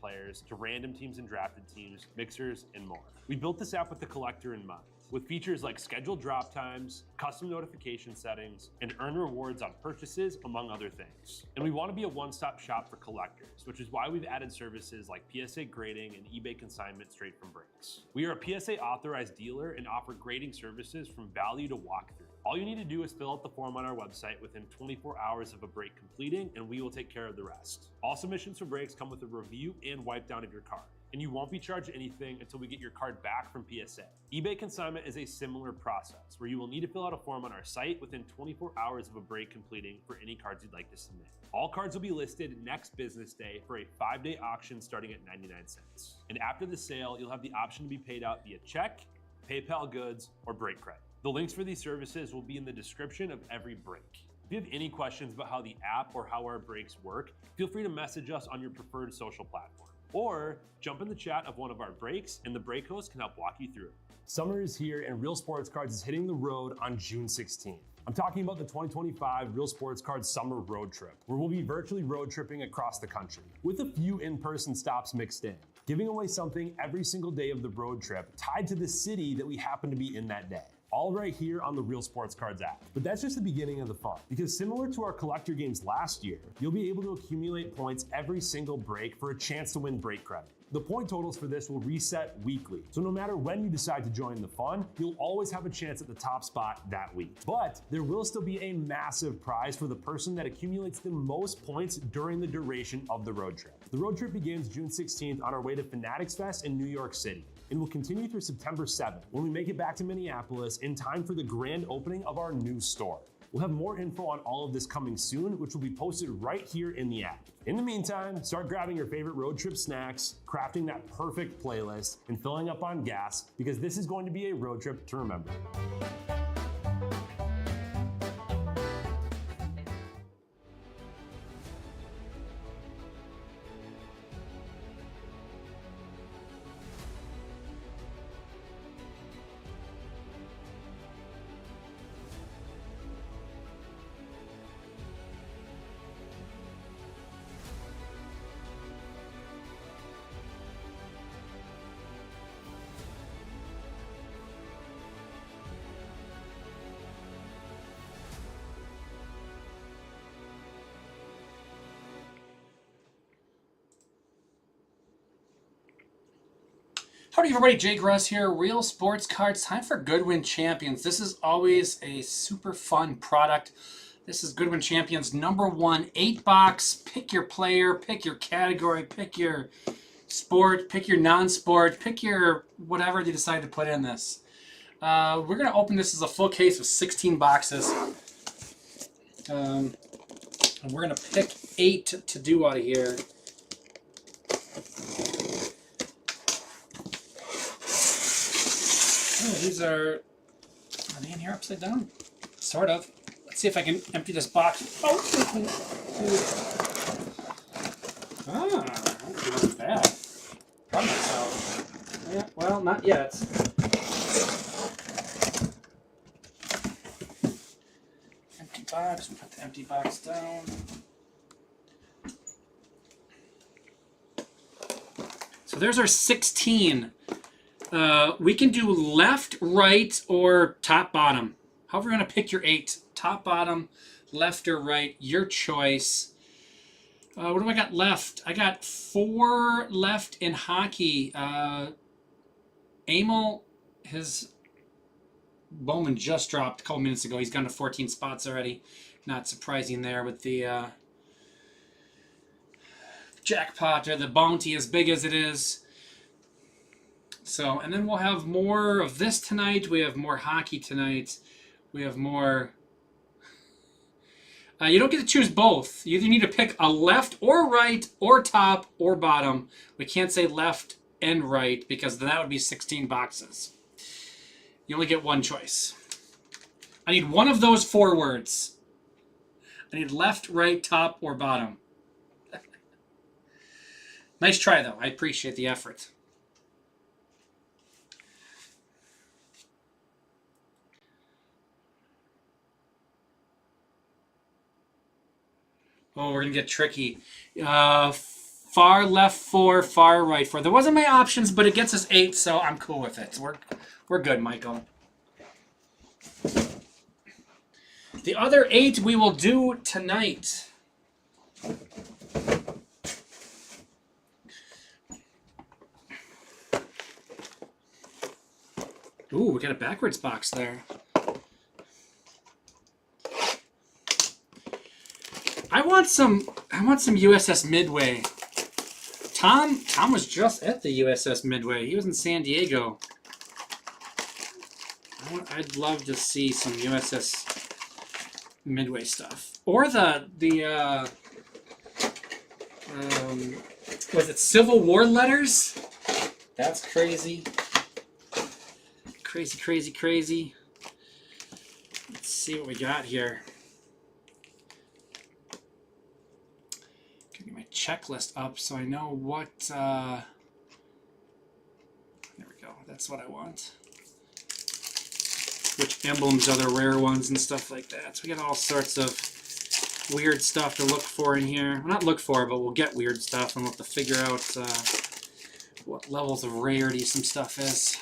players to random teams and drafted teams, mixers, and more. We built this app with the collector in mind, with features like scheduled drop times, custom notification settings, and earn rewards on purchases, among other things. And we want to be a one-stop shop for collectors, which is why we've added services like PSA grading and eBay consignment straight from breaks. We are a PSA authorized dealer and offer grading services from value to walkthrough. All you need to do is fill out the form on our website within 24 hours of a break completing, and we will take care of the rest. All submissions for breaks come with a review and wipe down of your card, and you won't be charged anything until we get your card back from PSA. eBay consignment is a similar process where you will need to fill out a form on our site within 24 hours of a break completing for any cards you'd like to submit. All cards will be listed next business day for a 5-day auction starting at 99 cents. And after the sale, you'll have the option to be paid out via check, PayPal goods, or break credit. The links for these services will be in the description of every break. If you have any questions about how the app or how our breaks work, feel free to message us on your preferred social platform. Or jump in the chat of one of our breaks and the break host can help walk you through. Summer is here and Real Sports Cards is hitting the road on June 16th. I'm talking about the 2025 Real Sports Cards Summer Road Trip, where we'll be virtually road tripping across the country, with a few in-person stops mixed in, giving away something every single day of the road trip tied to the city that we happen to be in that day. All right here on the Real Sports Cards app. But that's just the beginning of the fun, because similar to our collector games last year, you'll be able to accumulate points every single break for a chance to win break credit. The point totals for this will reset weekly, so no matter when you decide to join the fun, you'll always have a chance at the top spot that week. But there will still be a massive prize for the person that accumulates the most points during the duration of the road trip. The road trip begins June 16th on our way to Fanatics Fest in New York City, and will continue through September 7th when we make it back to Minneapolis in time for the grand opening of our new store. We'll have more info on all of this coming soon, which will be posted right here in the app. In the meantime, start grabbing your favorite road trip snacks, crafting that perfect playlist, and filling up on gas, because this is going to be a road trip to remember. Howdy everybody, Jake Russ here, Real Sports Cards. Time for Goodwin Champions. This is always a super fun product. This is Goodwin Champions #1 8-box. Pick your player, pick your category, pick your sport, pick your non-sport, pick your whatever you decide to put in this. We're going to open this as a full case with 16 boxes. And we're going to pick 8 to do out of here. Oh, these are they in here upside down? Sort of. Let's see if I can empty this box. Oh! That's not bad. From myself. Yeah, well, not yet. Empty box. Put the empty box down. So there's our 16. We can do left, right, or top, bottom. However, you're going to pick your 8. Top, bottom, left, or right. Your choice. What do I got left? I got 4 left in hockey. Emil, his Bowman just dropped a couple minutes ago. He's gone to 14 spots already. Not surprising there with the jackpot or the bounty as big as it is. So, and then we'll have more of this tonight. We have more hockey tonight. We have more... you don't get to choose both. You either need to pick a left or right or top or bottom. We can't say left and right because that would be 16 boxes. You only get one choice. I need one of those 4 words. I need left, right, top, or bottom. Nice try, though. I appreciate the effort. Oh, we're going to get tricky. 5 far left 4, far right 4. There wasn't my options, but it gets us 8, so I'm cool with it. We're good, Michael. The other 8 we will do tonight. Ooh, we got a backwards box there. I want some USS Midway. Tom was just at the USS Midway. He was in San Diego. I'd love to see some USS Midway stuff. Or was it Civil War letters? That's crazy. Crazy, crazy, crazy. Let's see what we got here. Get my checklist up so I know what. There we go. That's what I want. Which emblems are the rare ones and stuff like that. So we got all sorts of weird stuff to look for in here. Well, not look for, but we'll get weird stuff and we'll have to figure out what levels of rarity some stuff is.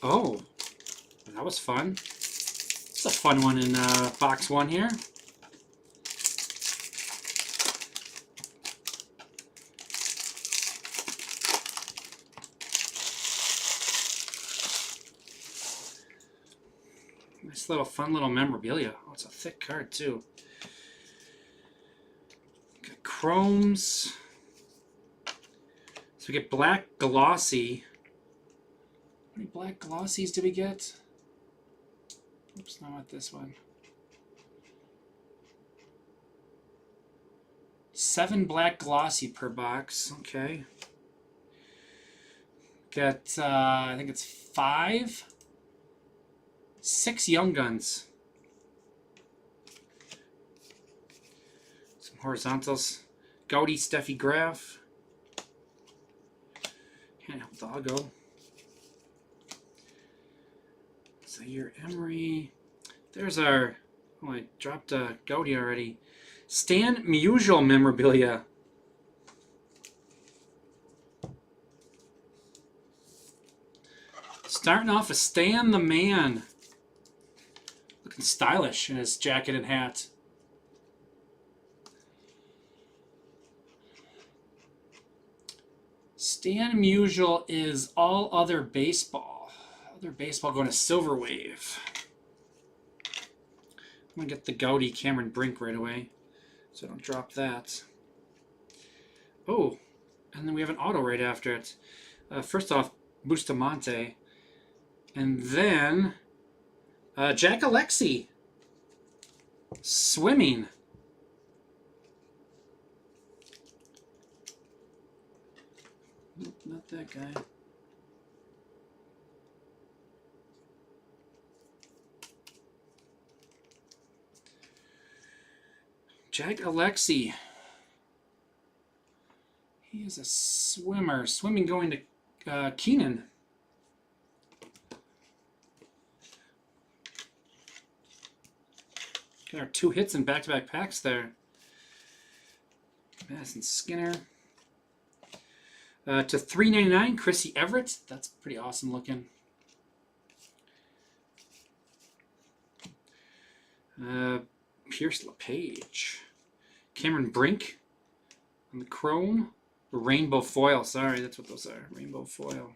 Oh, that was fun. It's a fun one in box 1 here. Nice little fun little memorabilia. Oh, it's a thick card too. Got chromes. So we get black glossy. How many black glossies do we get? Oops, not this one. 7 black glossy per box. Okay. Got, I think it's 5. 6 Young Guns. Some horizontals. Gaudy Steffi Graf. Can't help Doggo. Zaire Emery. There's our. Oh, I dropped Gaudy already. Stan Musial memorabilia. Starting off with Stan the Man. Looking stylish in his jacket and hat. Stan Musial is All Other Baseball. Other Baseball going to Silver Wave. I'm going to get the Gaudy Cameron Brink right away, so I don't drop that. Oh, and then we have an auto right after it. First off, Bustamante. And then Jack Alexi. Swimming. Nope, not that guy. Jack Alexi. He is a swimmer. Swimming going to Keenan. Got our 2 hits in back-to-back packs there. Madison Skinner. To $3.99, Chrissy Everett. That's pretty awesome looking. Pierce LePage. Cameron Brink on the chrome. Rainbow foil. Sorry, that's what those are. Rainbow foil.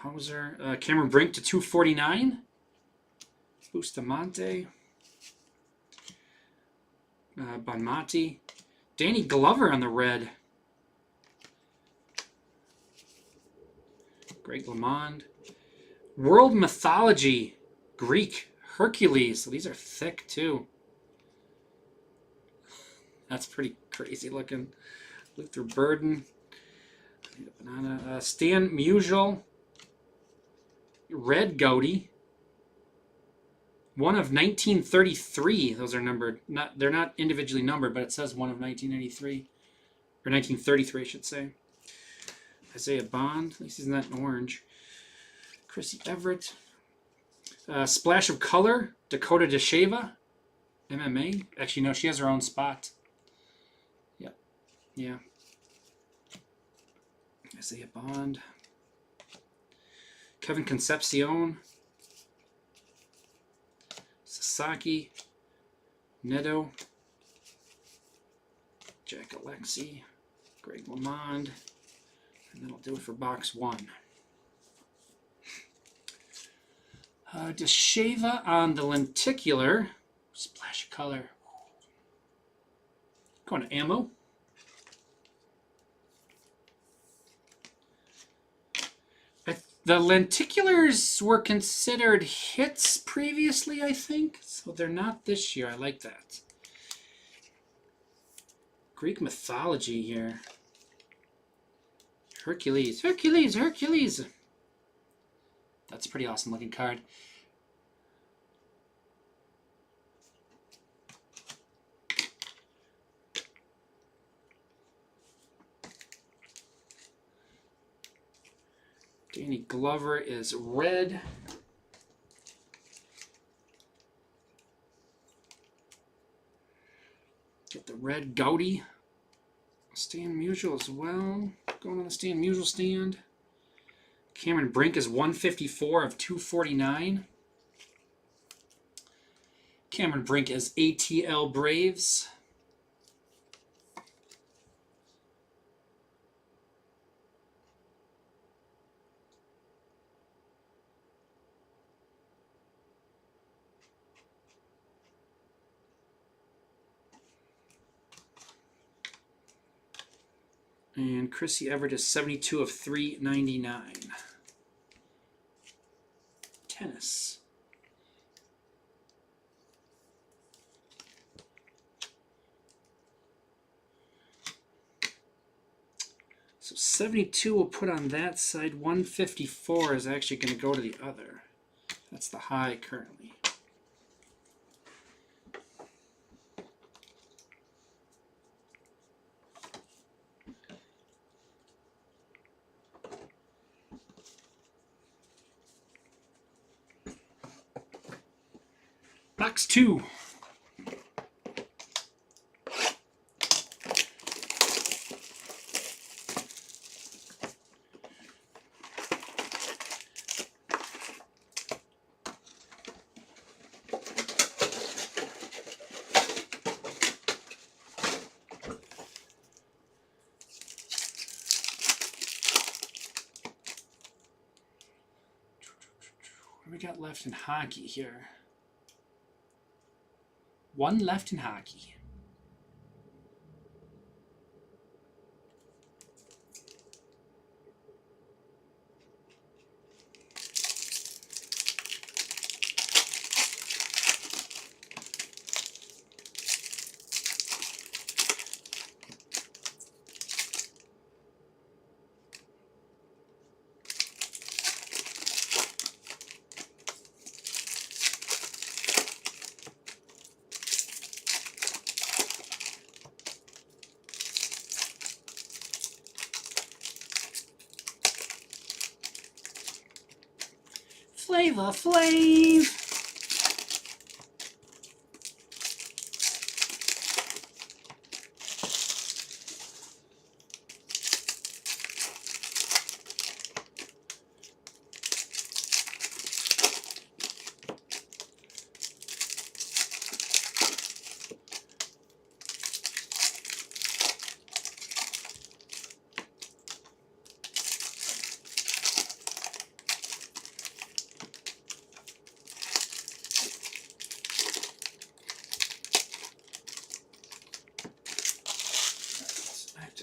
Hauser. Cameron Brink to $2.49. Bustamante. Bonmati. Danny Glover on the red. Greg LeMond. World Mythology. Greek. Hercules. So these are thick too. That's pretty crazy looking. Luther Burden. Banana. Stan Musial. Red Goatee. One of 1933. Those are numbered. They're not individually numbered, but it says one of 1993. Or 1933, I should say. Isaiah Bond. At least he's not in orange. Chrissy Everett. Splash of Color. Dakota DeSheva. MMA. Actually, no, she has her own spot. Yep. Yeah. Isaiah Bond. Kevin Concepcion. Sasaki. Neto. Jack Alexi. Greg LeMond. And that'll do it for box 1. DeSheva on the lenticular. Splash of Color. Going to ammo. The lenticulars were considered hits previously, I think. So they're not this year. I like that. Greek mythology here. Hercules. Hercules. Hercules. That's a pretty awesome looking card. Danny Glover is red. Get the red Goatee. Stan Musial as well. Going on the Stan Musial stand. Cameron Brink is 154 of 249. Cameron Brink is ATL Braves. And Chrissy Everett is 72 of 399. Tennis. So 72 we'll put on that side. 154 is actually going to go to the other. That's the high currently. Box 2. What do we got left in hockey here? One left in hockey. Flavor Flav.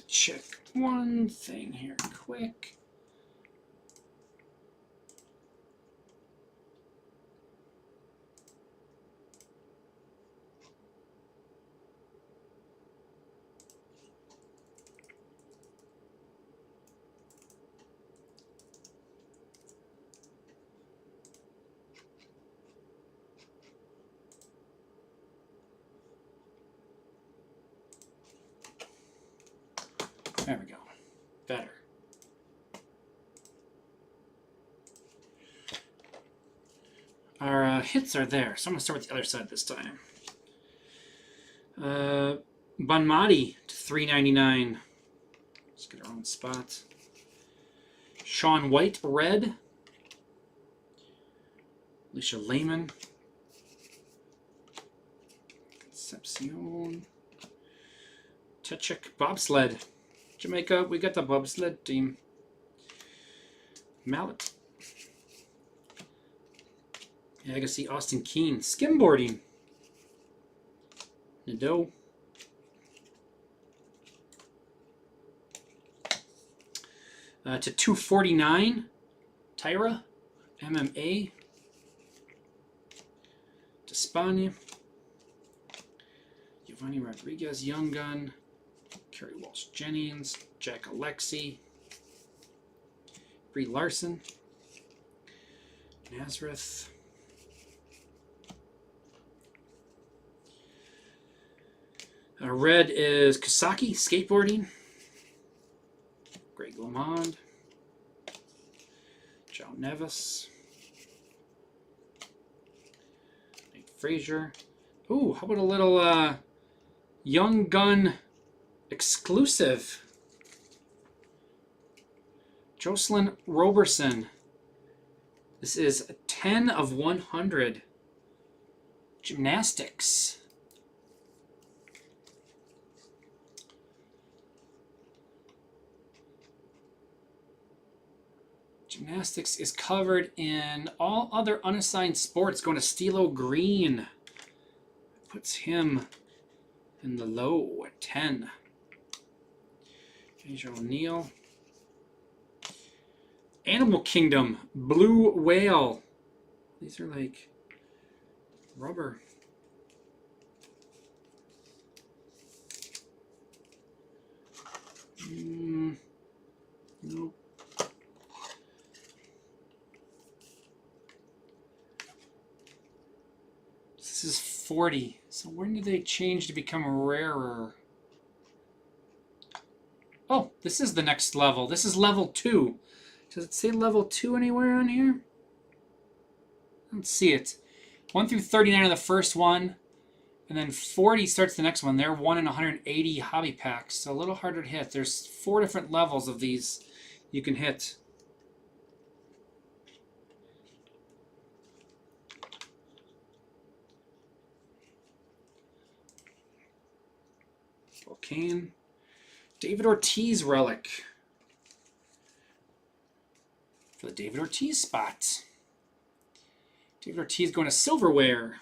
Check one thing here quick. There we go. Better. Our hits are there, so I'm going to start with the other side this time. Bonmati to $3.99. Let's get our own spot. Sean White, red. Alicia Lehman. Concepcion. Techik, bobsled. Jamaica, we got the bobsled team. Mallet. Agassi, Austin Keene. Skimboarding. Nadeau. To $249. Tyra. MMA. To Spania. Giovanni Rodriguez, Young Gun. Kerry Walsh Jennings. Jack Alexi. Brie Larson. Nazareth. Red is Kosaki, skateboarding. Greg LeMond. Joe Nevis. Nate Frazier. Ooh, how about a little Young Gun exclusive? Jocelyn Roberson. This is 10 of 100. Gymnastics. Gymnastics is covered in all other unassigned sports. Going to Stilo Green. Puts him in the low at 10. Asia O'Neill. Animal Kingdom. Blue Whale. These are like rubber. Nope. This is 40. So when did they change to become rarer? Oh, this is the next level. This is level 2. Does it say level 2 anywhere on here? I don't see it. 1 through 39 are the first one. And then 40 starts the next one. They're 1 in 180 hobby packs. So a little harder to hit. There's 4 different levels of these you can hit. Volcane. David Ortiz relic. For the David Ortiz spot. David Ortiz going to silverware.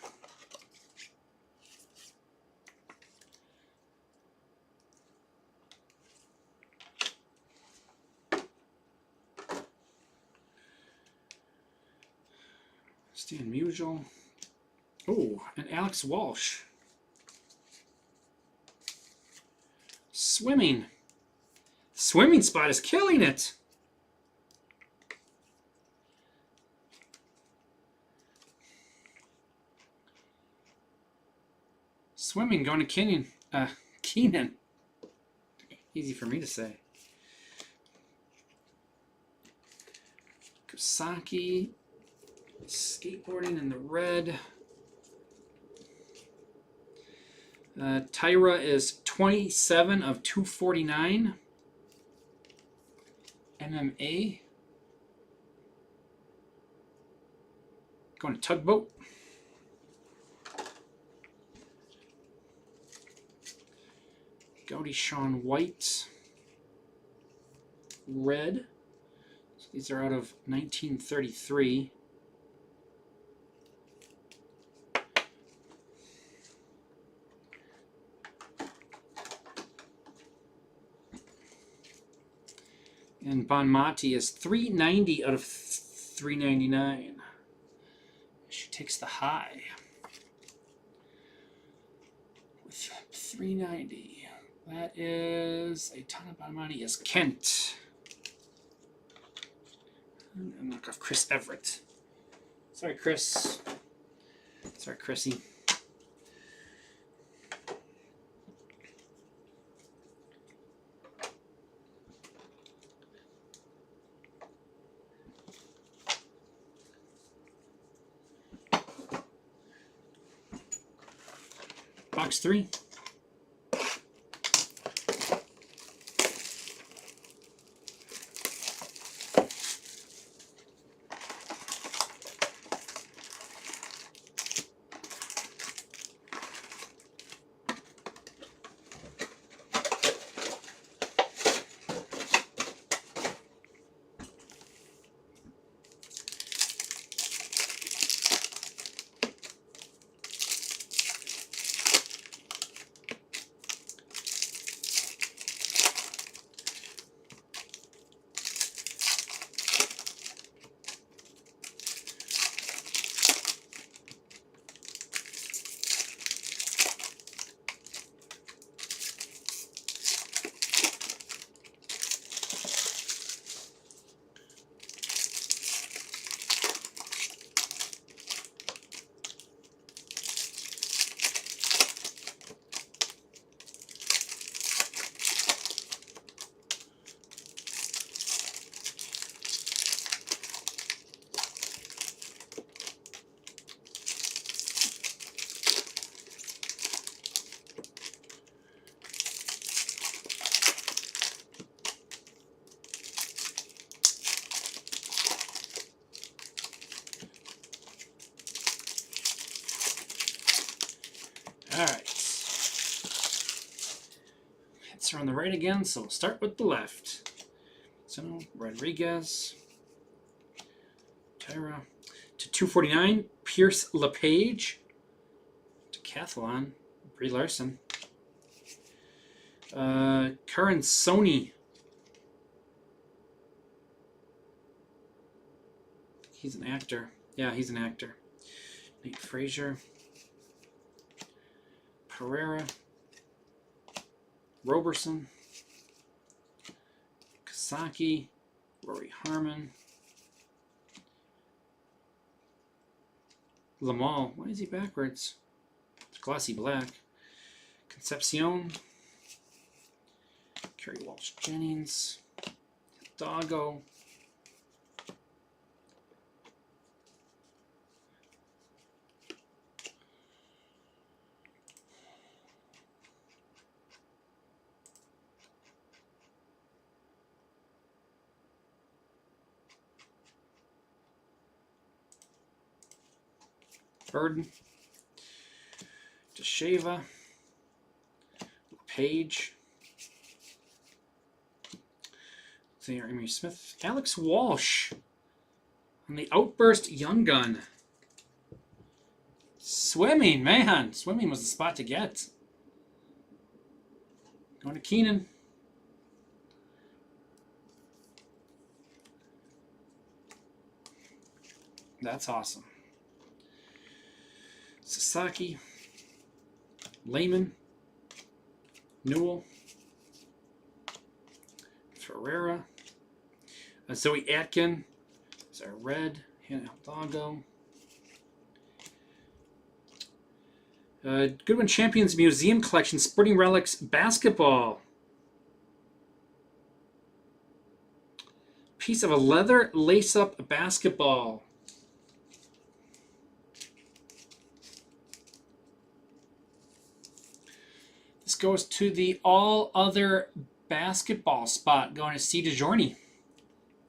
Stan Musial. Oh, and Alex Walsh. Swimming. Swimming spot is killing it. Swimming going to Keenan. Easy for me to say. Kosaki. Skateboarding in the red. Tyra is 27 of 249. MMA. Going to Tugboat. Gaudy Sean White. Red. So these are out of 1933. And Bonmati is 390 out of 399. She takes the high with 390. That is a ton of Bonmati is Kent. And knock off Chris Everett. Sorry, Chris. Sorry, Chrissy. Box 3. All right. Hits are on the right again, so we'll start with the left. So Rodriguez, Tyra to 249. Pierce LePage to Decathlon. Brie Larson. Karan Sony. He's an actor. Yeah, he's an actor. Nate Frazier. Pereira. Roberson. Kasaki. Rory Harmon. Lamal. Why is he backwards? It's glossy black. Concepcion. Kerry Walsh Jennings. Doggo. Burden. DeSheva. Page. Amy Smith. Alex Walsh on the Outburst Young Gun. Swimming, man. Swimming was the spot to get. Going to Keenan. That's awesome. Sasaki. Lehman. Newell. Ferreira. Zoe Atkin. Is our red. Hannah Aldago. Goodwin Champions Museum Collection Sporting Relics Basketball. Piece of a leather lace-up basketball. This goes to the all other basketball spot, going to C. DeJourney.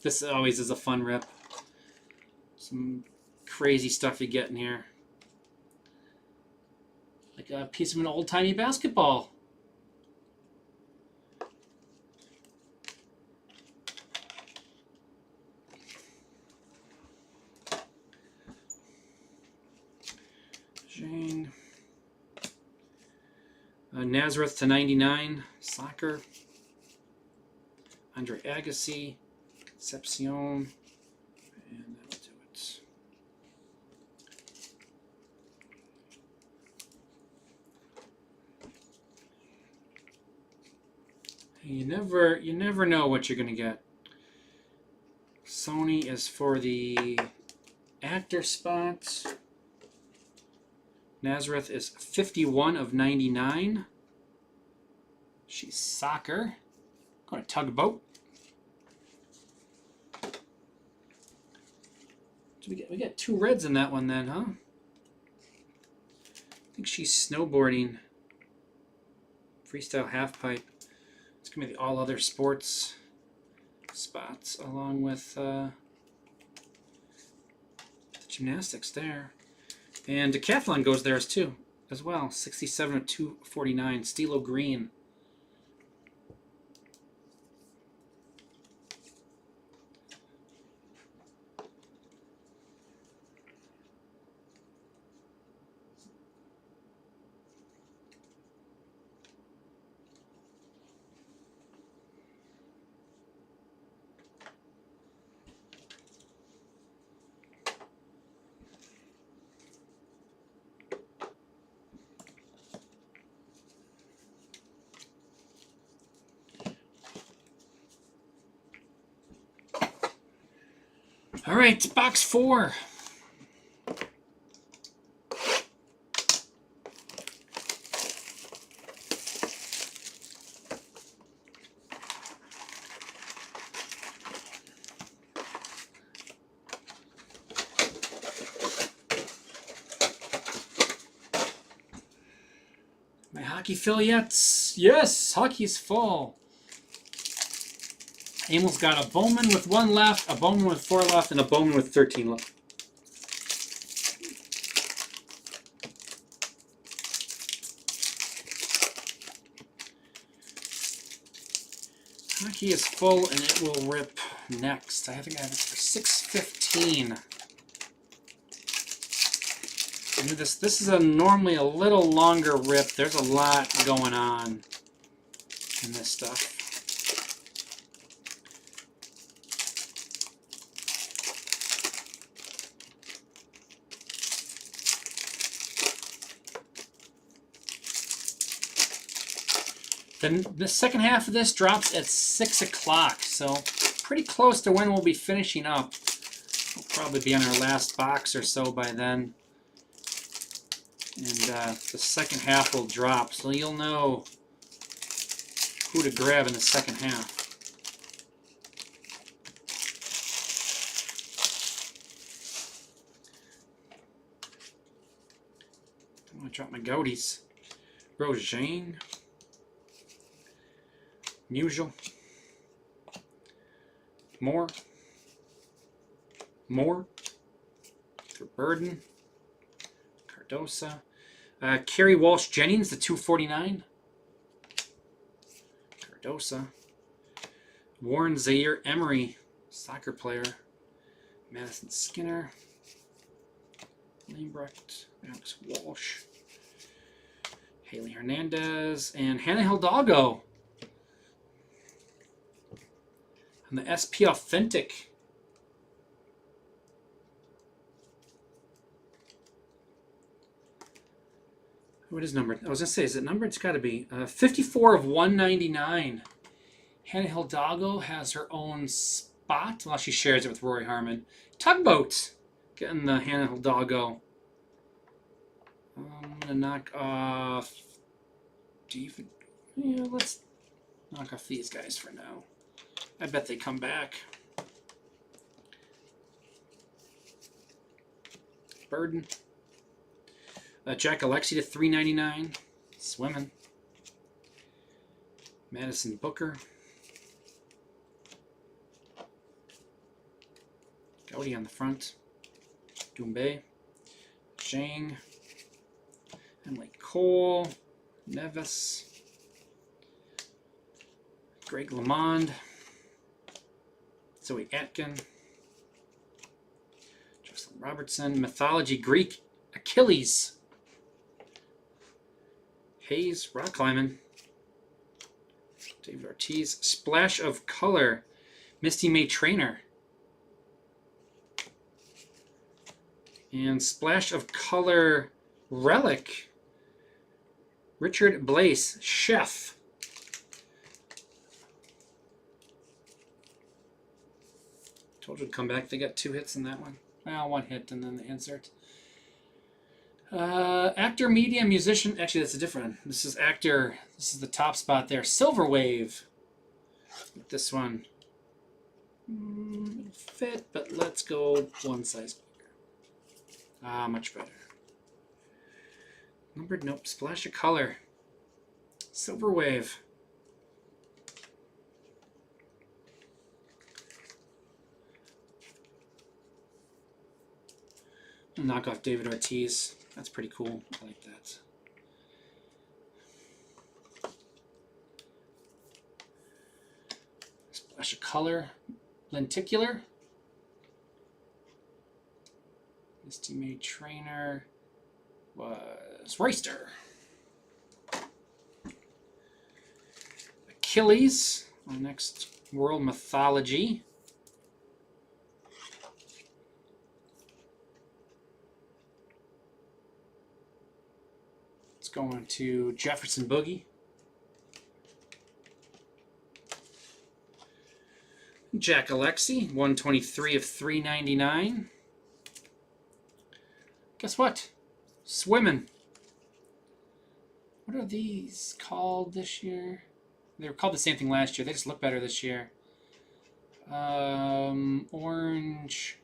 This always is a fun rip. Some crazy stuff you get in here. Like a piece of an old-timey basketball. Jane. Nazareth to 99. Soccer. Andre Agassi. Concepcion. And that'll do it. You never know what you're going to get. Sony is for the actor spot. Nazareth is 51 of 99. She's soccer. Going to tugboat. We got two reds in that one then, huh? I think she's snowboarding. Freestyle half pipe. It's going to be the all other sports spots along with the gymnastics there. And decathlon goes there too, as well. 67 of 249. Stilo green. All right, box 4. My hockey affiliates. Yes, hockey's full. Emil's got a Bowman with 1 left, a Bowman with 4 left, and a Bowman with 13 left. Hockey is full, and it will rip next. I think I have it for $6.15. This is normally a little longer rip. There's a lot going on in this stuff. Then the second half of this drops at 6 o'clock, so pretty close to when we'll be finishing up. We'll probably be on our last box or so by then. And the second half will drop, so you'll know who to grab in the second half. I'm going to drop my goaties. Rojean. Musial. More. Burden. Cardosa. Kerry Walsh Jennings, the 249. Cardosa. Warren Zaire Emery, soccer player. Madison Skinner. Lambrecht. Alex Walsh. Haley Hernandez. And Hannah Hidalgo. And the SP Authentic. What is numbered? I was going to say, is it numbered? It's got to be. 54 of 199. Hannah Hidalgo has her own spot. Well, she shares it with Rory Harmon. Tugboat. Getting the Hannah Hidalgo. I'm going to knock off... Yeah, let's knock off these guys for now. I bet they come back. Burden. Jack Alexi to 399. Swimming. Madison Booker. Gowdy on the front. Doumbé. Zhang. Emily Cole. Nevis. Greg LeMond. Zoe Atkin. Justin Robertson. Mythology Greek. Achilles. Hayes. Rock climbing. David Ortiz. Splash of Color. Misty May Trainer. And Splash of Color Relic. Richard Blaise. Chef. Told you to come back. They got 2 hits in that one. Well, 1 hit and then the insert. Actor, media, musician. Actually, that's a different one. This is actor. This is the top spot there. Silver Wave. This one. It'll fit, but let's go 1 size bigger. Much better. Numbered, nope. Splash of Color. Silver Wave. Knock off David Ortiz. That's pretty cool. I like that. Splash of color. Lenticular. His teammate trainer was Royster. Achilles. Our next World Mythology. It's going to Jefferson Boogie. Jack Alexi, 123 of 399. Guess what? Swimming. What are these called this year? They were called the same thing last year. They just look better this year. Orange.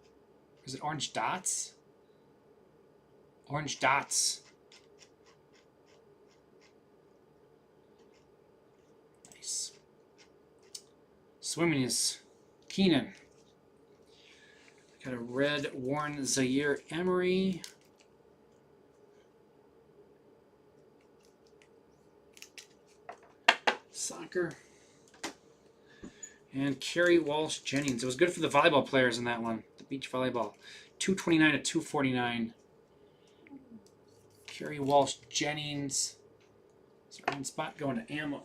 Is it Orange Dots? Orange Dots. Nice. Swimming is Keenan. Got a red Warren Zaire Emery. Soccer. And Kerry Walsh Jennings. It was good for the volleyball players in that one. The beach volleyball. 229 to 249. Kerry Walsh Jennings. Is our own spot going to ammo.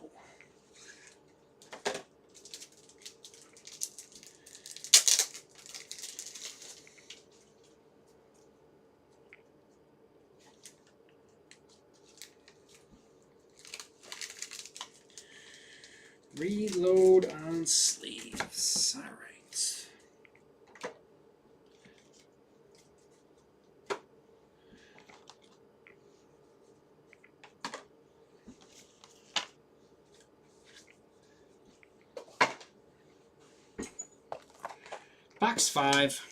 Reload on sleeves. All right. Box 5.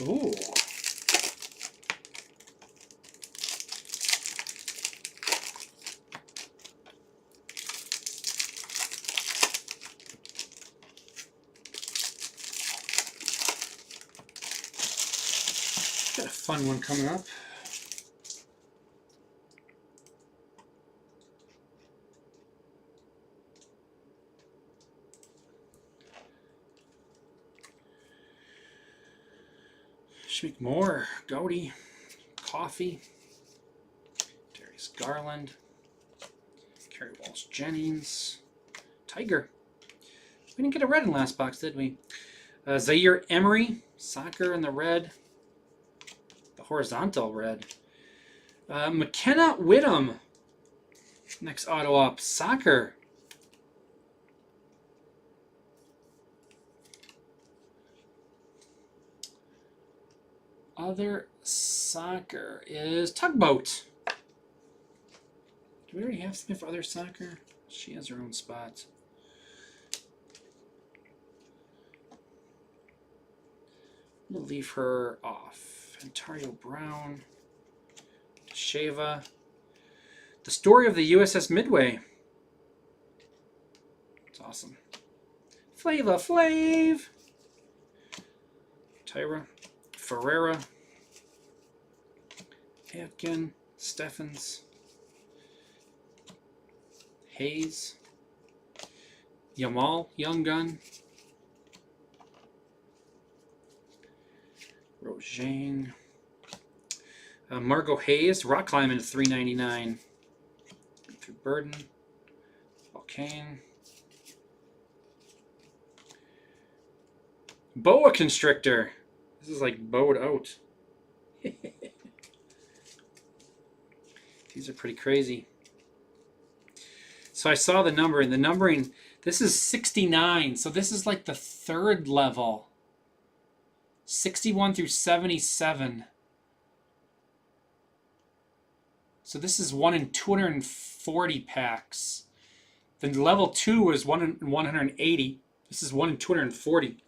Ooh. Got a fun one coming up. Should make more. Goaty. Coffee. Darius Garland. Kerry Walsh Jennings. Tiger. We didn't get a red in last box, did we? Zaire Emery. Soccer in the red. The horizontal red. McKenna Whittam. Next auto up. Soccer. Other soccer is Tugboat. Do we already have something for other soccer? She has her own spot. We'll leave her off. Ontario Brown. Sheva. The story of the USS Midway. Flava Flav. Tyra. Ferreira. Atkin. Steffens. Hayes. Yamal. Young Gun. Rojane. Margot Hayes. Rock climbing to $3.99. Through Burden. Volcane. Boa Constrictor. This is like bowed out. These are pretty crazy. So I saw the number, and the numbering, this is 69. So this is like the third level. 61 through 77. So this is 1 in 240 packs. Then level 2 was 1 in 180. This is 1 in 240.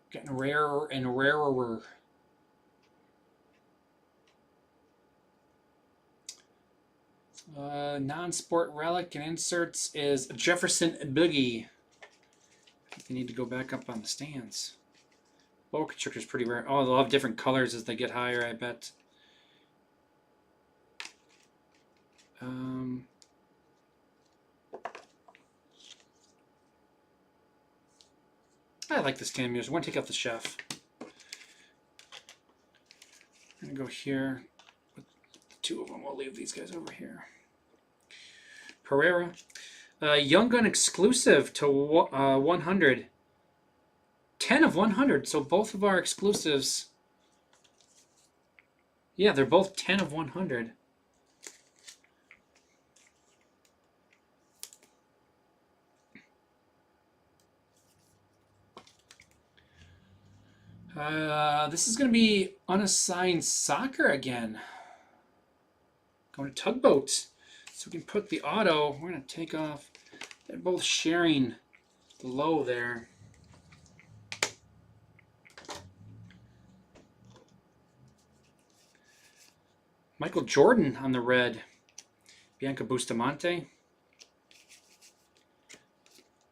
Getting rarer and rarer. Non-sport relic and inserts is Jefferson Boogie. I think they need to go back up on the stands. Boa Constrictor's pretty rare. Oh, they'll have different colors as they get higher, I bet. I like the stand mirrors. I want to take out the chef. I'm going to go here. With the 2 of them, we'll leave these guys over here. Pereira. Young Gun exclusive to 100. 10 of 100. So both of our exclusives. Yeah, they're both 10 of 100. This is going to be unassigned soccer again. Going to tugboats. So we can put the auto. We're going to take off. They're both sharing the low there. Michael Jordan on the red. Bianca Bustamante.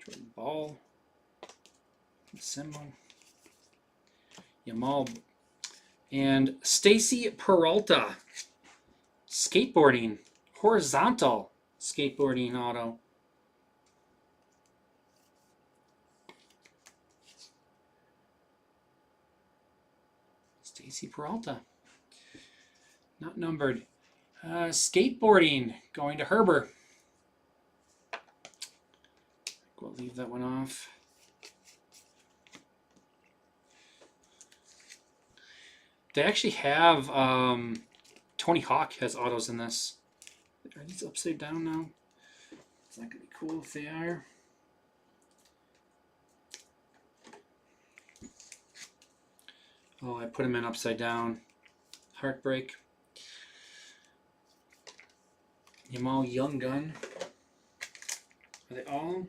Jordan Ball. Symbol. Yamal. And Stacy Peralta. Skateboarding. Horizontal skateboarding auto. Stacy Peralta. Not numbered. Skateboarding. Going to Herber. We'll leave that one off. They actually have Tony Hawk has autos in this. Are these upside down now? Is that gonna be cool if they are? Oh, I put them in upside down. Heartbreak. Yamal Young Gun. Are they all?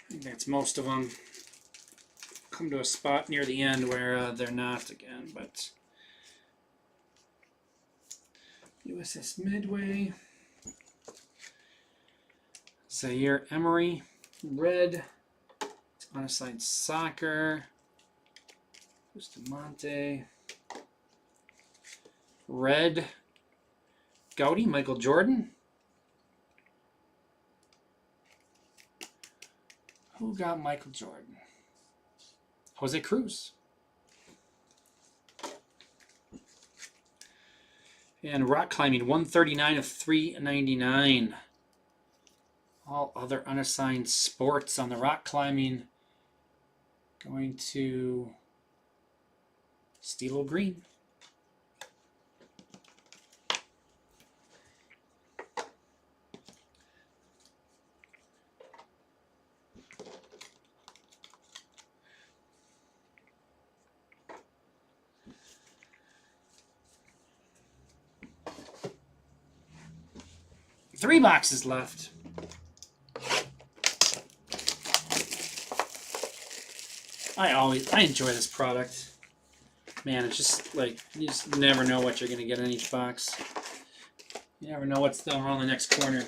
I think that's most of them. Come to a spot near the end where they're not again, but USS Midway, Zaire Emery, red, unassigned soccer, Bustamante, red, Gaudy, Michael Jordan. Who got Michael Jordan? Jose Cruz. And rock climbing, 139 of 399. All other unassigned sports on the rock climbing. Going to Stilo Green. 3 boxes left. I enjoy this product. Man, it's just like, you just never know what you're going to get in each box. You never know what's around the next corner.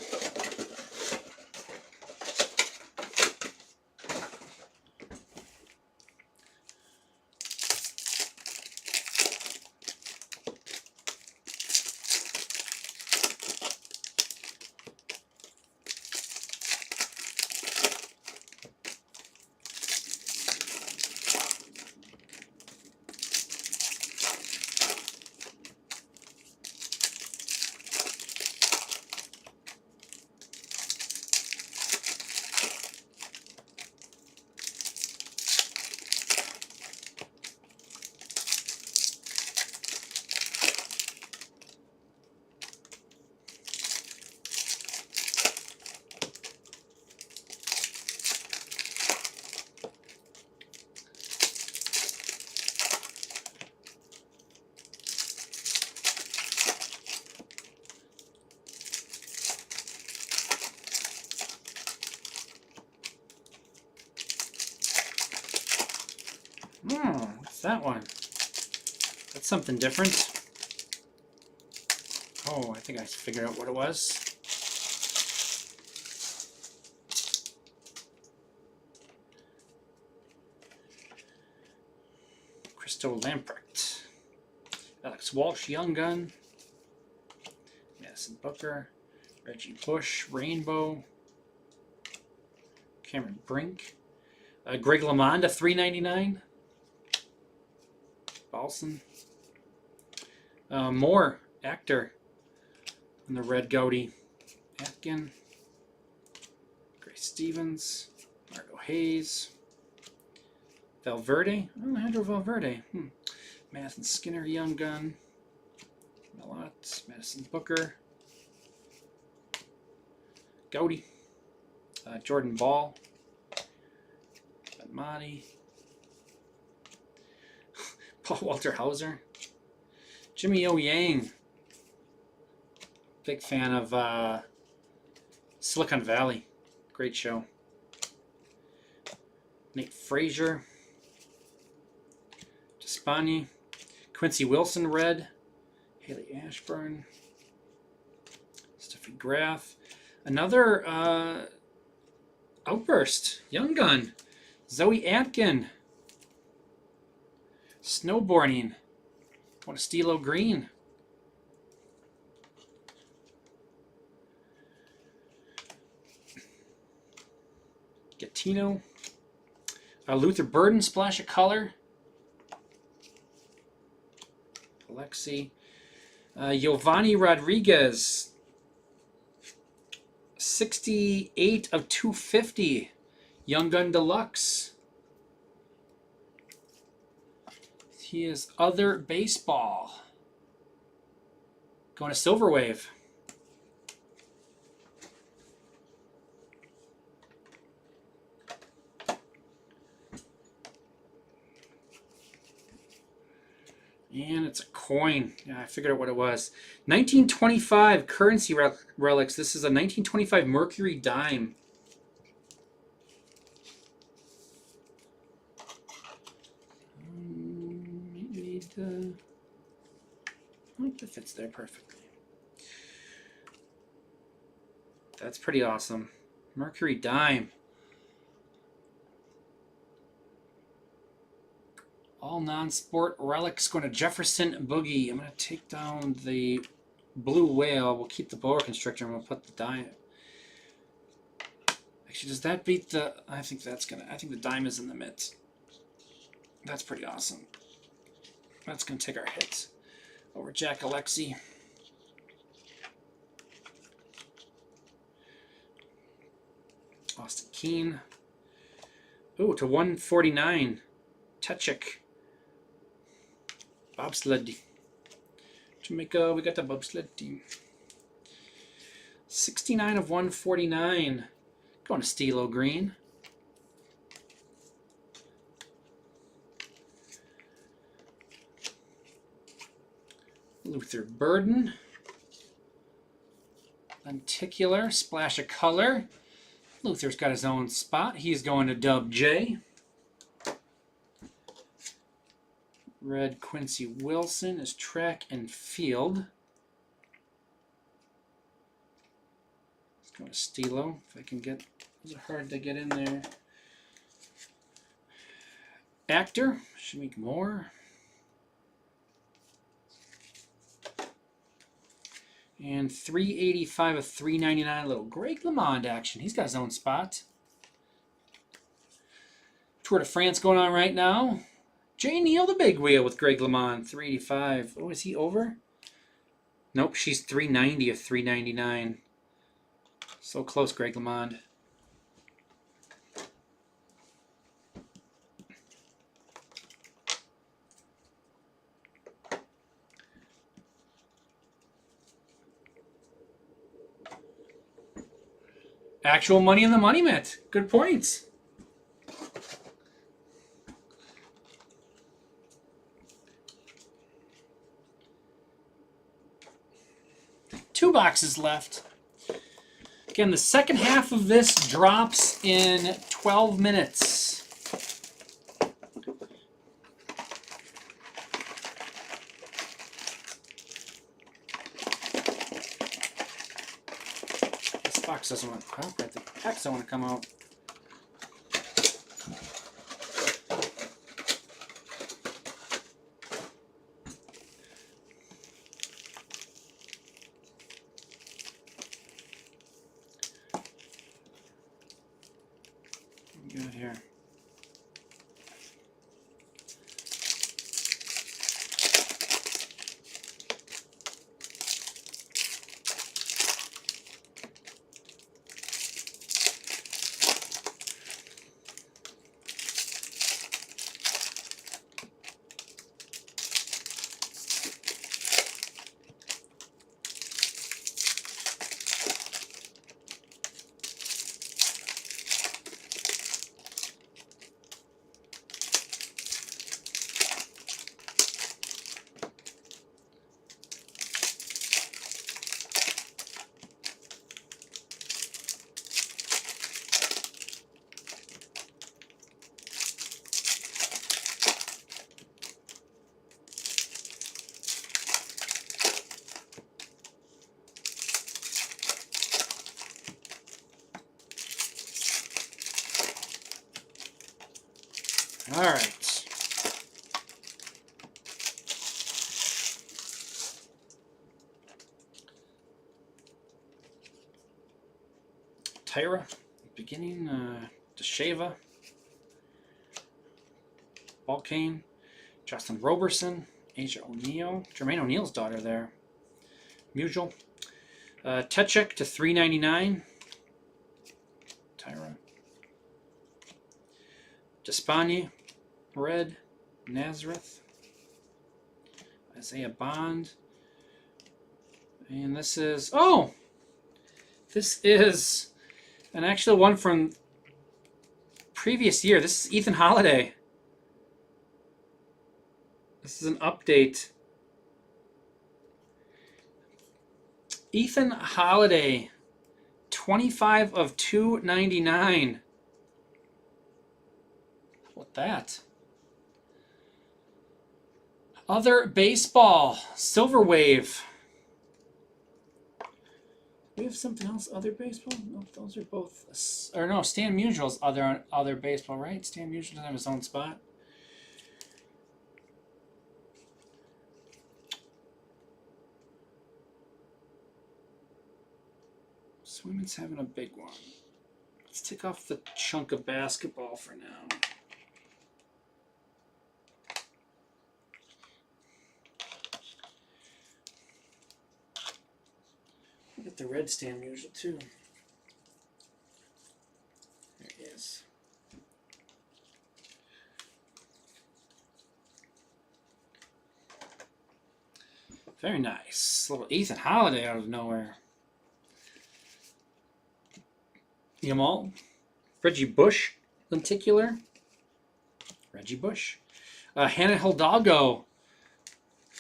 What's that one? That's something different. Oh, I think I figured out what it was. Crystal Lamprecht. Alex Walsh, Young Gun. Madison Booker. Reggie Bush, Rainbow. Cameron Brink. Greg LeMond, $3.99. Balson. Moore, actor. And the red goatee. Atkin. Grace Stevens. Margot Hayes. Valverde. Oh, Alejandro Valverde. Madison Skinner, Young Gun. Mellott. Madison Booker. Goatee. Jordan Ball. Mahdi. Paul Walter Hauser. Jimmy O. Yang. Big fan of Silicon Valley. Great show. Nate Frazier. Despani. Quincy Wilson, red. Haley Ashburn. Steffi Graf. Another Outburst. Young Gun. Zoe Atkin. Snowboarding. What a Stilo Green. Gattino. Luther Burden, Splash of Color. Alexi. Giovanni Rodriguez. 68 of 250. Young Gun Deluxe. He is Other Baseball. Going to Silver Wave. And it's a coin. Yeah, I figured out what it was. 1925 currency relics. This is a 1925 Mercury dime. It fits there perfectly. That's pretty awesome. Mercury dime. All non-sport relics going to Jefferson Boogie. I'm going to take down the blue whale. We'll keep the boa constrictor and we'll put the dime. Actually, does that beat the... I think the dime is in the mitt. That's pretty awesome. That's going to take our hits over Jack Alexi. Austin Keene. Ooh, to 149. Techik. Bobsled. Jamaica, we got the bobsled team. 69 of 149. Going to Stilo Green. Luther Burden. Lenticular, splash of color. Luther's got his own spot. He's going to Dub J. Red Quincy Wilson is track and field. Let's go to Stilo if I can get. Those are hard to get in there. Actor, Shamik Moore. And 385 of 399, little Greg LeMond action. He's got his own spot. Tour de France going on right now. Jay Neal, the big wheel with Greg LeMond, 385. Oh, is he over? Nope, she's 390 of 399. So close, Greg LeMond. Actual money in the money mitt. Good points. Two boxes left. Again, the second half of this drops in 12 minutes. This box doesn't want to come out. The packs don't want to come out. Good here. All right. Tyra, beginning, DeSheva, Balkane, Justin Roberson, Asia O'Neal, Jermaine O'Neal's daughter there, Mugel, Techek to 399, Tyra, Despagny, Red, Nazareth, Isaiah Bond, and this is, this is an actual one from previous year. This is Ethan Holiday. This is an update. Ethan Holiday, 25 of 299. What that? Other baseball, Silver Wave. We have something else, other baseball? No, those are both, or no, Stan Musial's other baseball, right? Stan Musial doesn't have his own spot. Swimmen's having a big one. Let's take off the chunk of basketball for now. Get the red Stan Musial too. There he is. Very nice. Little Ethan Holiday out of nowhere. Yamal. Reggie Bush. Lenticular. Reggie Bush. Hannah Hidalgo.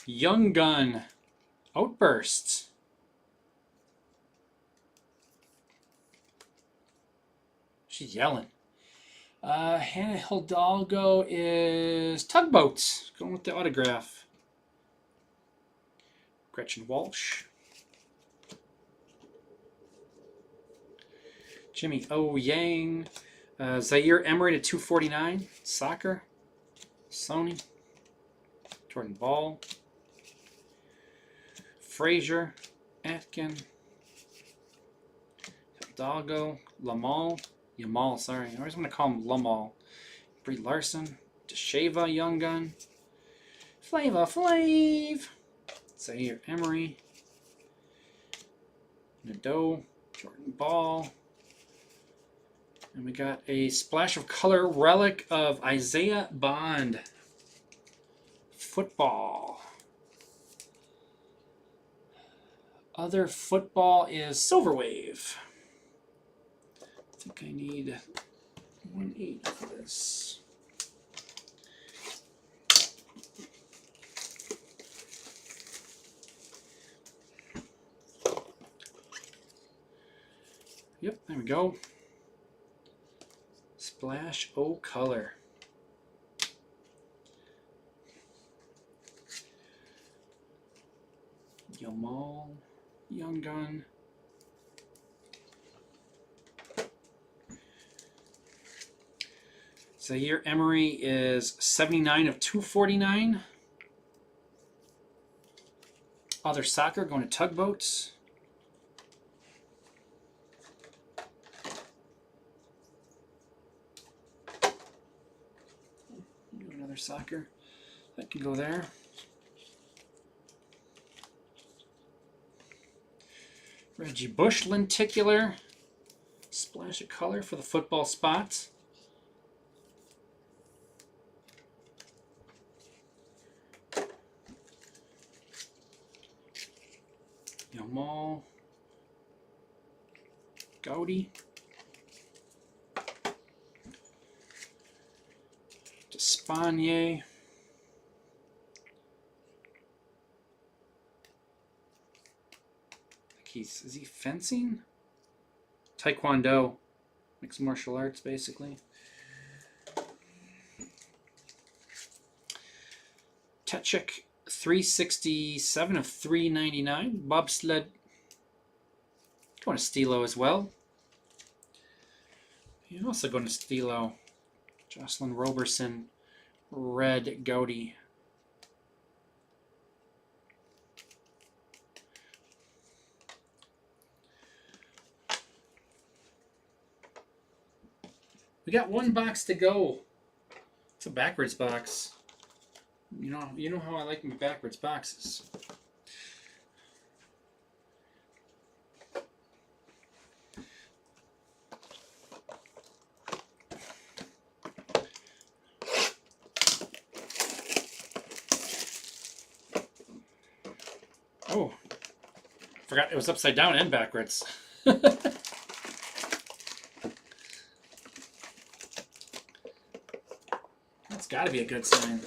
Young Gun. Outbursts. She's yelling. Hannah Hidalgo is Tugboats. Going with the autograph. Gretchen Walsh. Jimmy O. Yang. Zaire Emery to 249. Soccer. Sony. Jordan Ball. Frazier. Atkin. Hidalgo. Yamal, sorry. I always want to call him Lamal. Brie Larson. DeSheva, Young Gun. Flava Flav. Zaire Emery. Nadeau. Jordan Ball. And we got a splash of color relic of Isaiah Bond. Football. Other football is Silver Wave. I think I need 1/8 for this. Yep, there we go. Splash O color. Yamal, Young Gun. Zaire Emery is 79 of 249. Other soccer going to Tugboats. Another soccer. That can go there. Reggie Bush lenticular. Splash of color for the football spots. Yamal. Gaudy. Despaigne. Is he fencing? Taekwondo. Mixed martial arts, basically. Techik, 367 of 399. Bobsled. Going to Stilo as well. You're also going to Stilo. Jocelyn Roberson, red Gaudy. We got one box to go. It's a backwards box. You know how I like my backwards boxes. Oh, forgot it was upside down and backwards. That's got to be a good sign.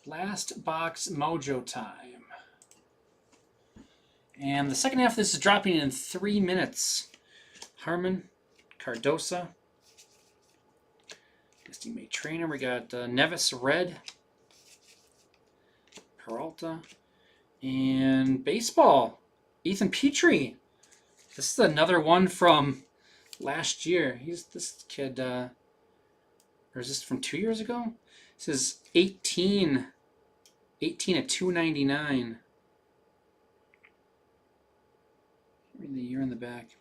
Last box mojo time. And the second half of this is dropping in 3 minutes. Harmon, Cardosa, estimate trainer. We got Nevis Red, Peralta, and baseball. Ethan Petrie. This is another one from last year. He's this kid, or is this from 2 years ago? This is 18 at 299. Read the year in the back.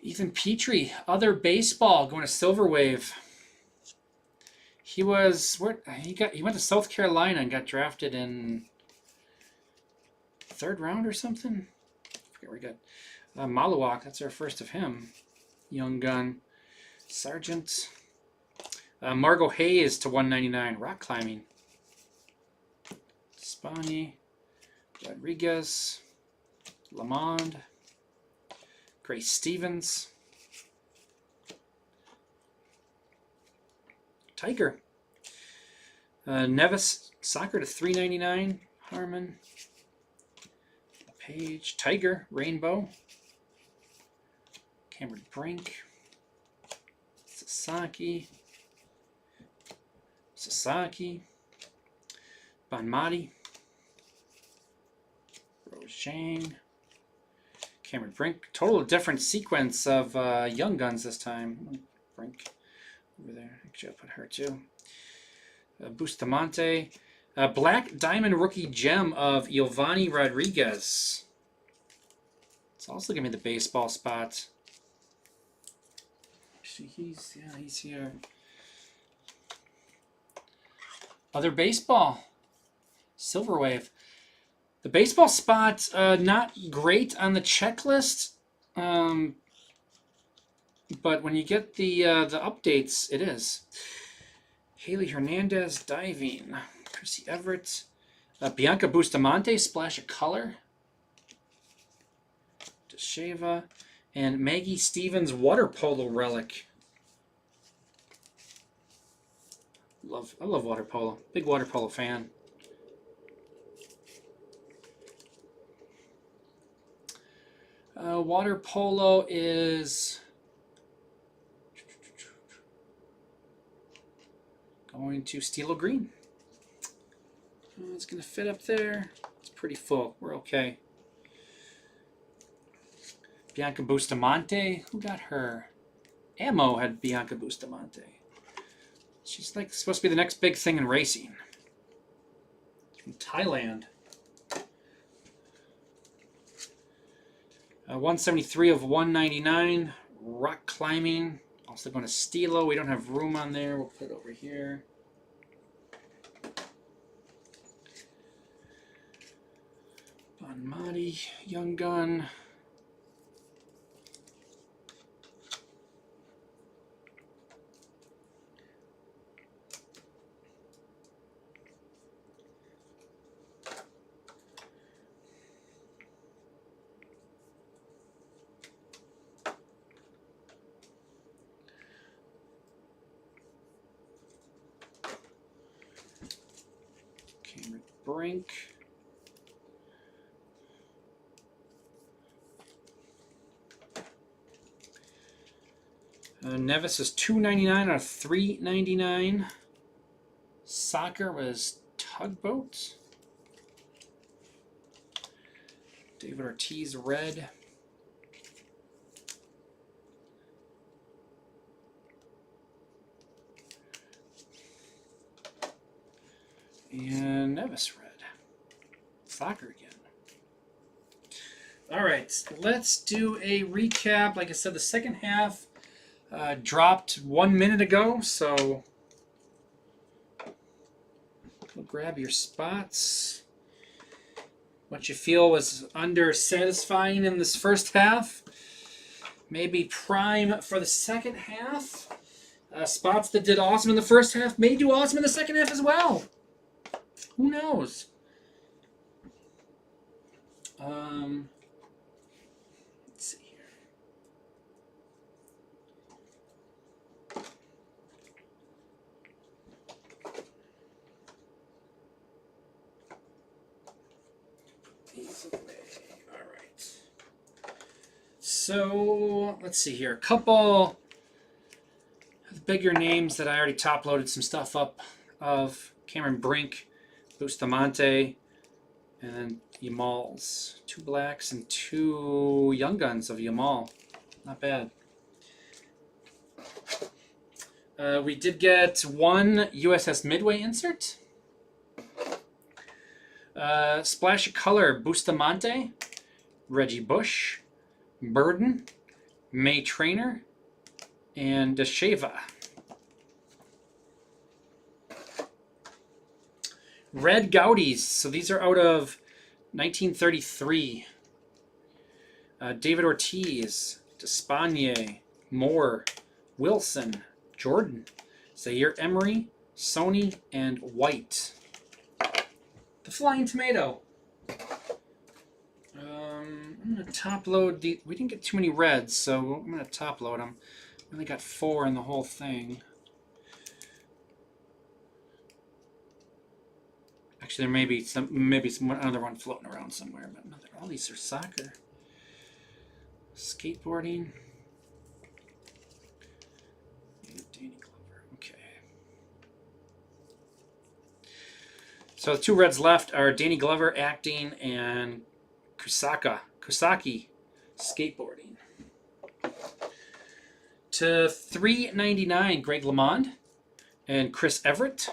Ethan Petrie, other baseball, going to Silver Wave. He was he went to South Carolina and got drafted in 3rd round or something. I forget where he got. Maluak, that's our first of him. Young gun. Sargent. Margot Hayes to 199. Rock climbing. Spani. Rodriguez. Lamond. Grace Stevens. Tiger. Nevis Soccer to 399. Harmon. Page. Tiger. Rainbow. Cameron Brink. Sasaki. Bonmati. Rose Zhang. Cameron Brink. Total different sequence of young guns this time. Brink over there. Actually, I'll put her too. Bustamante. Black Diamond Rookie Gem of Giovanni Rodriguez. It's also giving me the baseball spot. Actually, he's here. Other baseball. Silver Wave. The baseball spot, not great on the checklist, but when you get the updates, it is. Haley Hernandez diving. Chrissy Everett. Bianca Bustamante, splash of color. DeSheva. And Maggie Stevens, water polo relic. I love water polo. Big water polo fan. Water polo is going to Stilo Green. It's going to fit up there. It's pretty full. We're okay. Bianca Bustamante. Who got her? Ammo had Bianca Bustamante. She's like supposed to be the next big thing in racing. From Thailand. 173 of 199. Rock climbing. Also going to Stilo. We don't have room on there. We'll put it over here. Bonmati, Young Gun. Brink. Nevis is $2.99 out of $3.99. Soccer was Tugboat. David Ortiz red. And Nevis red. Soccer again. All right, let's do a recap. Like I said, the second half dropped 1 minute ago, so go grab your spots. What you feel was under satisfying in this first half. Maybe prime for the second half. Spots that did awesome in the first half may do awesome in the second half as well. Who knows? Let's see here. These away. All right. So let's see here. A couple of bigger names that I already top loaded some stuff up of. Cameron Brink, Bustamante, and then Yamals. 2 blacks and 2 young guns of Yamal. Not bad. We did get 1 USS Midway insert. Splash of Color, Bustamante, Reggie Bush, Burden, May Trainer, and Desheva. Red Gaudies, so these are out of 1933. David Ortiz, Despagne, Moore, Wilson, Jordan, Zaire Emery, Sony, and White. The Flying Tomato. I'm going to top load the... We didn't get too many reds, so I'm going to top load them. We only got 4 in the whole thing. Actually, there may be another one floating around somewhere, but nothing. All these are soccer. Skateboarding. Danny Glover. Okay. So the 2 reds left are Danny Glover acting and Kusaki skateboarding. To 399, Greg LeMond and Chris Everett.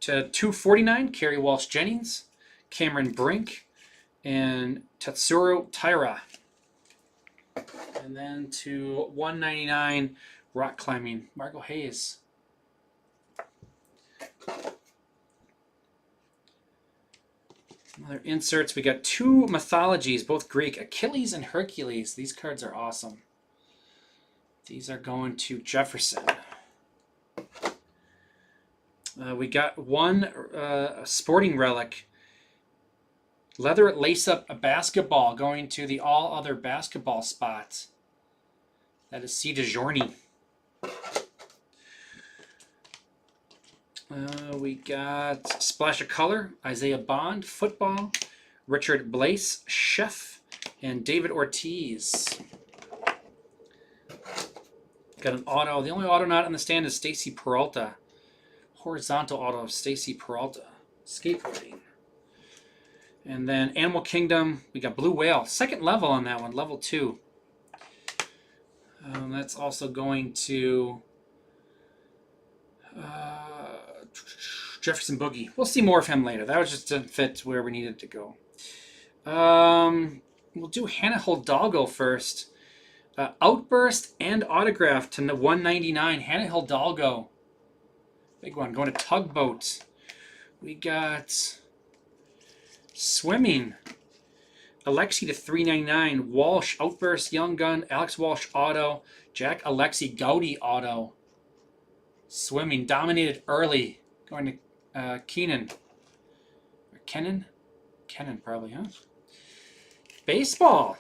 To 249, Kerry Walsh Jennings, Cameron Brink, and Tatsuro Taira. And then to 199, rock climbing, Margot Hayes. Other inserts, we got 2 mythologies, both Greek, Achilles and Hercules. These cards are awesome. These are going to Jefferson. We got 1 sporting relic, leather lace-up a basketball, going to the all other basketball spots. That is C. DeJourney. We got Splash of Color, Isaiah Bond, football, Richard Blaise, chef, and David Ortiz. Got an auto. The only auto not on the stand is Stacy Peralta. Horizontal auto of Stacy Peralta. Skateboarding. And then Animal Kingdom, we got Blue Whale. 2nd level on that one, level 2. That's also going to Jefferson Boogie. We'll see more of him later. That was just to fit where we needed to go. We'll do Hannah Hidalgo first. Outburst and autograph to 199. Hannah Hidalgo. Big one. Going to Tugboat. We got Swimming. Alexi to 399. Walsh, Outburst, Young Gun, Alex Walsh auto, Jack Alexi Gaudy auto. Swimming. Dominated early. Going to Keenan. Or Kennan? Kennan probably, huh? Baseball.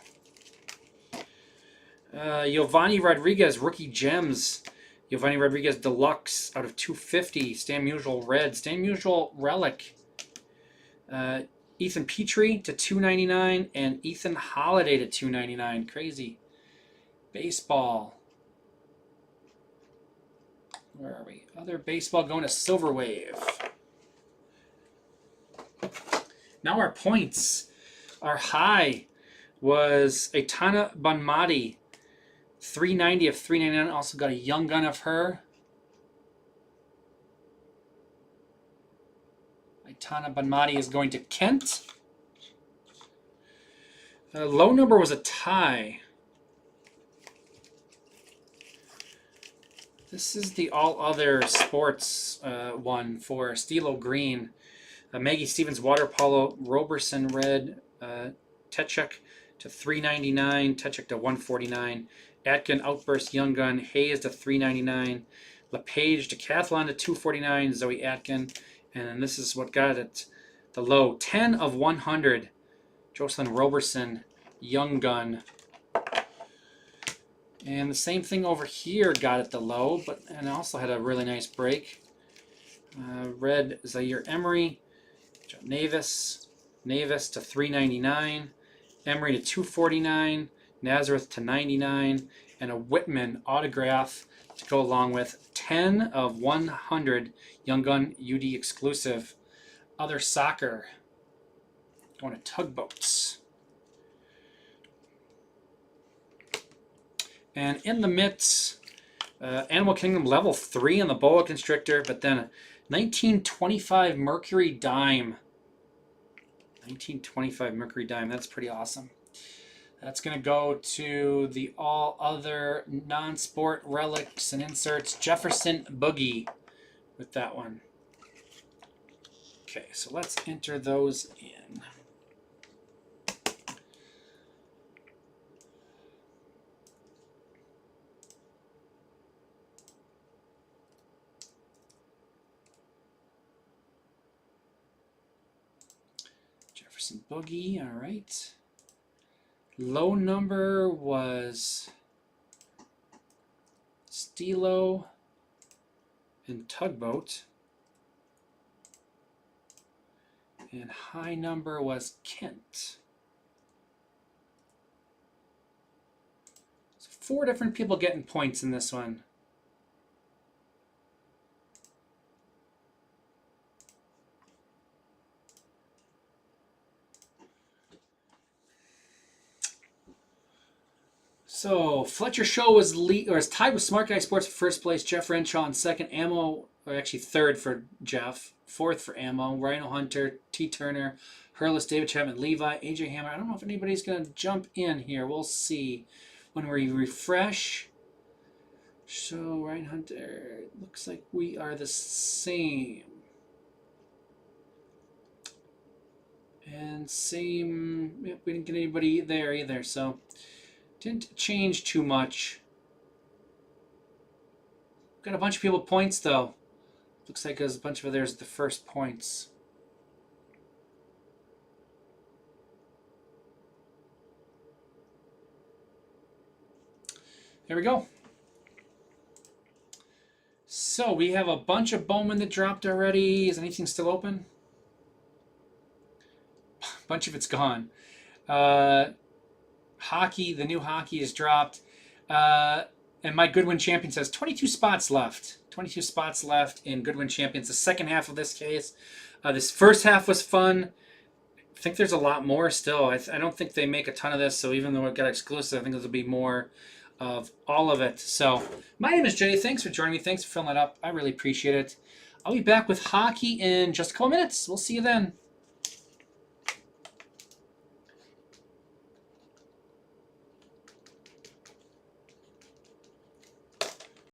Giovanni Rodriguez, rookie gems. Giovanni Rodriguez Deluxe out of 250. Stan Musial red. Stan Musial relic. Ethan Petrie to 299 and Ethan Holiday to 299. Crazy. Baseball. Where are we? Other baseball going to Silver Wave. Now our points. Our high was Aitana Bonmati. 390 of 399. Also got a Young Gun of her. Aitana Bonmati is going to Kent. Low number was a tie. This is the all other sports one for Stilo Green. Maggie Stevens Water Polo, Roberson red, Techuk to 399, Techuk to 149. Atkin Outburst Young Gun, Hayes to 399, LePage Decathlon to 249, Zoe Atkin, and this is what got it the low 10 of 100. Jocelyn Roberson Young Gun, and the same thing over here got it the low, but and also had a really nice break. Red Zaire Emery, Navis to 399, Emery to 249, Nazareth to 99, and a Whitman autograph to go along with 10 of 100 Young Gun UD exclusive. Other soccer, going to Tugboats. And in the mitts, Animal Kingdom level 3 on the Boa Constrictor, but then a 1925 Mercury Dime. 1925 Mercury Dime, that's pretty awesome. That's going to go to the all other non-sport relics and inserts, Jefferson Boogie with that one. Okay, so let's enter those in. Jefferson Boogie, all right. Low number was Stilo and Tugboat. And high number was Kent. So 4 different people getting points in this one. So Fletcher Show was tied with Smart Guy Sports for first place. Jeff Renshaw in second. Ammo, or actually third for Jeff. Fourth for Ammo. Rhino Hunter, T. Turner, Hurlis, David Chapman, Levi, AJ Hammer. I don't know if anybody's going to jump in here. We'll see when we refresh. So Rhino Hunter, looks like we are the same. And same, yep, we didn't get anybody there either, so didn't change too much. Got a bunch of people points though. Looks like there's a bunch of others the first points. There we go. So we have a bunch of Bowman that dropped already. Is anything still open? A bunch of it's gone. Hockey, the new hockey is dropped. And my Goodwin Champions has 22 spots left. 22 spots left in Goodwin Champions. The second half of this case. This first half was fun. I think there's a lot more still. I don't think they make a ton of this, so even though it got exclusive, I think there'll be more of all of it. So my name is Jay. Thanks for joining me. Thanks for filling it up. I really appreciate it. I'll be back with hockey in just a couple minutes. We'll see you then.